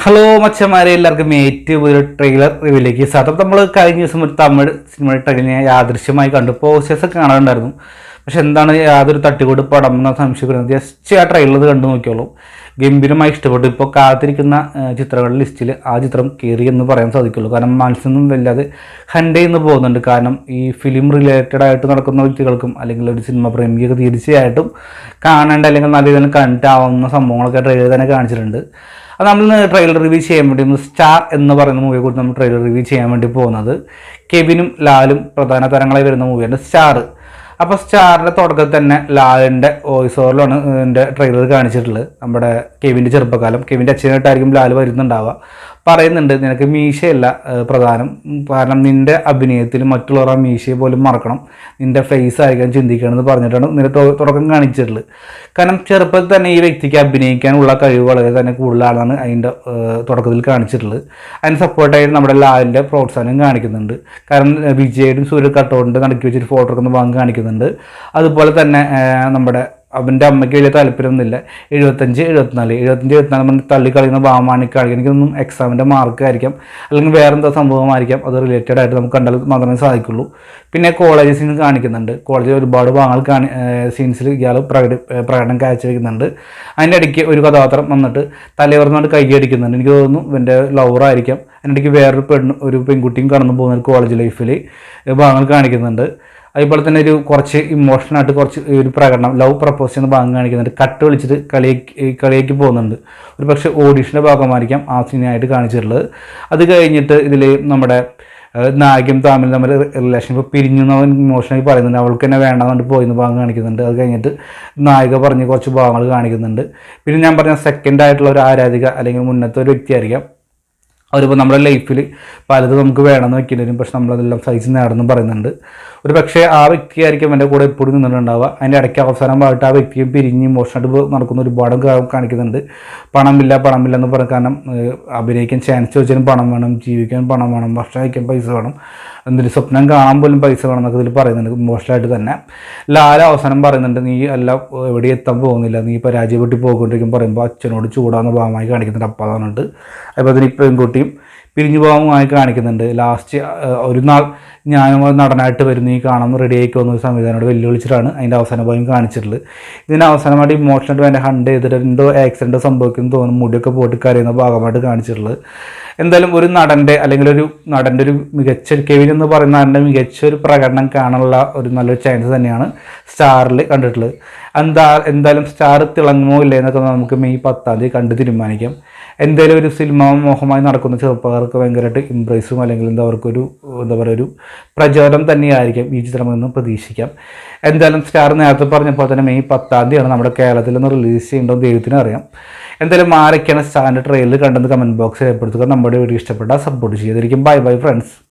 Hello മച്ചന്മാരെ, എല്ലാവർക്കും ഏറ്റവും ഒരു ട്രെയിലർ റിവ്യൂലേക്ക് സാധനം. നമ്മൾ കഴിഞ്ഞ ദിവസം ഒരു തമിഴ് സിനിമയുടെ ട്രെയിലർ ഞാൻ യാദൃശ്യമായി കണ്ടു. പോസ്റ്റേഴ്സൊക്കെ കാണാറുണ്ടായിരുന്നു, പക്ഷെ എന്താണ് യാതൊരു തട്ടിക്കൂട്ട് പടം എന്ന സംശയിക്കുന്നത്. ജസ്റ്റ് ആ ട്രെയിലർ കണ്ടു നോക്കിയോളൂ, ഗംഭീരമായി ഇഷ്ടപ്പെട്ടു. ഇപ്പോൾ കാത്തിരിക്കുന്ന ചിത്രങ്ങളുടെ ലിസ്റ്റിൽ ആ ചിത്രം കയറി എന്ന് പറയാൻ സാധിക്കുള്ളൂ. കാരണം മനസ്സൊന്നും വല്ലാതെ ഹണ്ട് ചെയ്യുന്നു പോകുന്നുണ്ട്. കാരണം ഈ ഫിലിം റിലേറ്റഡ് ആയിട്ട് നടക്കുന്ന വ്യക്തികൾക്കും അല്ലെങ്കിൽ ഒരു സിനിമ പ്രേമിക്കൊക്കെ തീർച്ചയായിട്ടും കാണേണ്ട അല്ലെങ്കിൽ നല്ല രീതിയിൽ കണ്ടിട്ടാവുന്ന സംഭവങ്ങളൊക്കെ ട്രെയിലർ തന്നെ കാണിച്ചിട്ടുണ്ട്. അത് നമ്മൾ ട്രെയിലർ റിവ്യൂ ചെയ്യാൻ വേണ്ടി സ്റ്റാർ എന്ന് പറയുന്ന മൂവിയെ കുറിച്ച് നമ്മൾ ട്രെയിലർ റിവ്യൂ ചെയ്യാൻ വേണ്ടി പോകുന്നത് കെവിനും ലാലും പ്രധാന താരങ്ങളായി വരുന്ന മൂവിയാണ് സ്റ്റാർ. അപ്പോൾ സ്റ്റാറിൻ്റെ തുടക്കത്തിൽ തന്നെ ലാലിൻ്റെ വോയിസ് ഓവറിലാണ് എൻ്റെ ട്രെയിലർ കാണിച്ചിട്ടുള്ളത്. നമ്മുടെ കെവിൻ്റെ ചെറുപ്പകാലം, കെവിൻ്റെ അച്ഛനായിട്ടായിരിക്കും ലാൽ വരുന്നുണ്ടാവുക. പറയുന്നുണ്ട്, നിനക്ക് മീശയല്ല പ്രധാനം, കാരണം നിൻ്റെ അഭിനയത്തിൽ മറ്റുള്ളവർ ആ മീശയെ പോലും മറക്കണം, നിൻ്റെ ഫേസ് ആയിരിക്കാൻ ചിന്തിക്കണമെന്ന് പറഞ്ഞിട്ടാണ് നിന്റെ തുടക്കം കാണിച്ചിട്ടുള്ളത്. കാരണം ചെറുപ്പത്തിൽ തന്നെ ഈ വ്യക്തിക്ക് അഭിനയിക്കാനുള്ള കഴിവ് വളരെ തന്നെ കൂടുതലാണെന്നാണ് അതിൻ്റെ തുടക്കത്തിൽ കാണിച്ചിട്ടുള്ളത്. അതിന് സപ്പോർട്ടായിട്ട് നമ്മുടെ ലാലിൻ്റെ പ്രോത്സാഹനം കാണിക്കുന്നുണ്ട്. കാരണം വിജയുടെയും സൂര്യ കട്ടോടിൻ്റെ നടക്കി വെച്ചൊരു ഫോട്ടോ എടുക്കുന്ന ഭാഗം കാണിക്കുന്നുണ്ട്. അതുപോലെ തന്നെ നമ്മുടെ അവൻ്റെ അമ്മയ്ക്ക് വലിയ താല്പര്യമൊന്നുമില്ല. 75, 74 തള്ളിക്കളിക്കുന്ന ഭാഗമാണ് കാണിക്കുക. എനിക്കൊന്നും എക്സാമിൻ്റെ മാർക്കായിരിക്കാം അല്ലെങ്കിൽ വേറെ എന്താ സംഭവമായിരിക്കാം, അത് റിലേറ്റഡ് ആയിട്ട് നമുക്ക് കണ്ടാൽ മാത്രമേ സാധിക്കുള്ളൂ. പിന്നെ കോളേജ് സീൻ കാണിക്കുന്നുണ്ട്. കോളേജിൽ ഒരുപാട് ഭാഗങ്ങൾ സീൻസിൽ ഇയാൾ പ്രകടനം കാഴ്ചവെക്കുന്നുണ്ട്. അതിൻ്റെ ഇടയ്ക്ക് ഒരു കഥാപാത്രം വന്നിട്ട് തലയോർന്നുകൊണ്ട് കൈയടിക്കുന്നുണ്ട്. എനിക്ക് തോന്നുന്നു ഇവൻ്റെ ലവറായിരിക്കാം. അതിൻ്റെ ഇടയ്ക്ക് ഒരു പെൺകുട്ടിയും കടന്നു പോകുന്ന ഒരു കോളേജ് ലൈഫിൽ ഭാഗങ്ങൾ കാണിക്കുന്നുണ്ട്. അതുപോലെ തന്നെ കുറച്ച് ഇമോഷണലായിട്ട് കുറച്ച് ഒരു പ്രകടനം, ലവ് പ്രപ്പോസ് ചെയ്യുന്ന ഭാഗം കാണിക്കുന്നുണ്ട്. കട്ട് വിളിച്ചിട്ട് കളിയേക്ക് പോകുന്നുണ്ട്. ഒരു പക്ഷേ ഓഡീഷൻ്റെ ഭാഗമായിരിക്കാം ആ സീനായിട്ട് കാണിച്ചിട്ടുള്ളത്. അത് കഴിഞ്ഞിട്ട് ഇതിൽ നമ്മുടെ നായികയും തമ്മിൽ നമ്മുടെ റിലേഷൻഷിപ്പ് പിരിഞ്ഞു എന്നവൻ ഇമോഷണലി പറയുന്നുണ്ട്. അവൾക്ക് തന്നെ വേണമെന്നുണ്ട് പോയിന്ന് ഭാഗം കാണിക്കുന്നുണ്ട്. അത് കഴിഞ്ഞിട്ട് നായിക പറഞ്ഞ് കുറച്ച് ഭാഗങ്ങൾ കാണിക്കുന്നുണ്ട്. പിന്നെ ഞാൻ പറഞ്ഞ സെക്കൻഡ് ആയിട്ടുള്ള ഒരു ആരാധിക അല്ലെങ്കിൽ മുന്നത്തെ ഒരു വ്യക്തിയായിരിക്കാം. അവരിപ്പോൾ നമ്മുടെ ലൈഫിൽ പലതും നമുക്ക് വേണമെന്ന് വെക്കേണ്ടി വരും, പക്ഷെ നമ്മളതെല്ലാം സഹിച്ച് നേടണം പറയുന്നുണ്ട്. ഒരു പക്ഷേ ആ വ്യക്തിയായിരിക്കും എൻ്റെ കൂടെ എപ്പോഴും നിന്നിട്ടുണ്ടാവുക. അതിൻ്റെ ഇടയ്ക്ക് അവസാനമായിട്ട് ആ വ്യക്തിയെ പിരിഞ്ഞ് ഇമോഷണായിട്ട് നടക്കുന്ന ഒരുപാട് കാണിക്കുന്നുണ്ട്. പണമില്ല എന്ന് പറയാൻ, കാരണം അഭിനയിക്കാൻ ചാൻസ് ചോദിച്ചാലും പണം വേണം, ജീവിക്കാൻ പണം വേണം, ഭക്ഷണം കഴിക്കാൻ പൈസ വേണം, എന്തൊരു സ്വപ്നം കാണാൻ പോലും പൈസ വേണം എന്നൊക്കെ ഇതിൽ പറയുന്നുണ്ട്. ഇമോഷണലായിട്ട് തന്നെ ലാല അവസാനം പറയുന്നുണ്ട്, നീ എല്ലാം എവിടെ എത്താൻ പോകുന്നില്ല, നീ പരാജയപ്പെട്ട് പോയിക്കൊണ്ടിരിക്കും പറയുമ്പോൾ അച്ഛനോട് ചൂടാവുന്ന ഭാഗമായി കാണിക്കുന്നുണ്ട്. അപ്പം പറഞ്ഞിട്ട് അപ്പോൾ അതിന് പെൺകുട്ടിയും പിരിഞ്ഞു പോകാനുമായി കാണിക്കുന്നുണ്ട്. ലാസ്റ്റ് ഒരു നാൾ ഞാനും നടനായിട്ട് വരും, നീ കാണാൻ റെഡി ആയിക്കോന്ന ഒരു സംവിധാനോട് വെല്ലുവിളിച്ചിട്ടാണ് അതിൻ്റെ അവസാന ഭാഗം കാണിച്ചിട്ടുള്ളത്. ഇതിന് അവസാനമായിട്ട് ഇമോഷണൽ വേണ്ട ഹണ്ട് ചെയ്തിട്ട് എന്തോ ആക്സിഡൻറ്റ് സംഭവിക്കുന്നു തോന്നുന്നു, മുടിയൊക്കെ പോയിട്ട് കരയുന്ന ഭാഗമായിട്ട് കാണിച്ചിട്ടുള്ളത്. എന്തായാലും ഒരു നടൻ്റെ ഒരു മികച്ച കെവിൻ എന്ന് പറയുന്ന നടൻ്റെ മികച്ചൊരു പ്രകടനം കാണാനുള്ള ഒരു നല്ലൊരു ചാൻസ് തന്നെയാണ് സ്റ്റാറിൽ കണ്ടിട്ടുള്ളത്. എന്തായാലും സ്റ്റാർ തിളങ്ങുമോ ഇല്ലേ എന്നൊക്കെ നമുക്ക് മെയ് 10 കണ്ട് തീരുമാനിക്കാം. എന്തായാലും ഒരു സിനിമ മോഹമായി നടക്കുന്ന ചെറുപ്പക്കാർക്ക് ഭയങ്കരമായിട്ട് ഇംപ്രൈസും അല്ലെങ്കിൽ അവർക്കൊരു ഒരു പ്രചോദനം തന്നെയായിരിക്കും ഈ ചിത്രമെന്ന് പ്രതീക്ഷിക്കാം. എന്തായാലും സ്റ്റാർ നേരത്തെ പറഞ്ഞപ്പോൾ തന്നെ മെയ് 10 നമ്മുടെ കേരളത്തിൽ നിന്ന് റിലീസ് ചെയ്യേണ്ടോ ദൈവത്തിന് അറിയാം. എന്തായാലും ആരൊക്കെയാണ് സ്റ്റാറിൻ്റെ ട്രെയിലർ കണ്ടെന്ന് കമൻറ്റ് ബോക്സിൽ രേഖപ്പെടുത്തുക. നമ്മുടെ വീഡിയോ ഇഷ്ടപ്പെട്ടാൽ സപ്പോർട്ട് ചെയ്തിരിക്കും. Bye friends.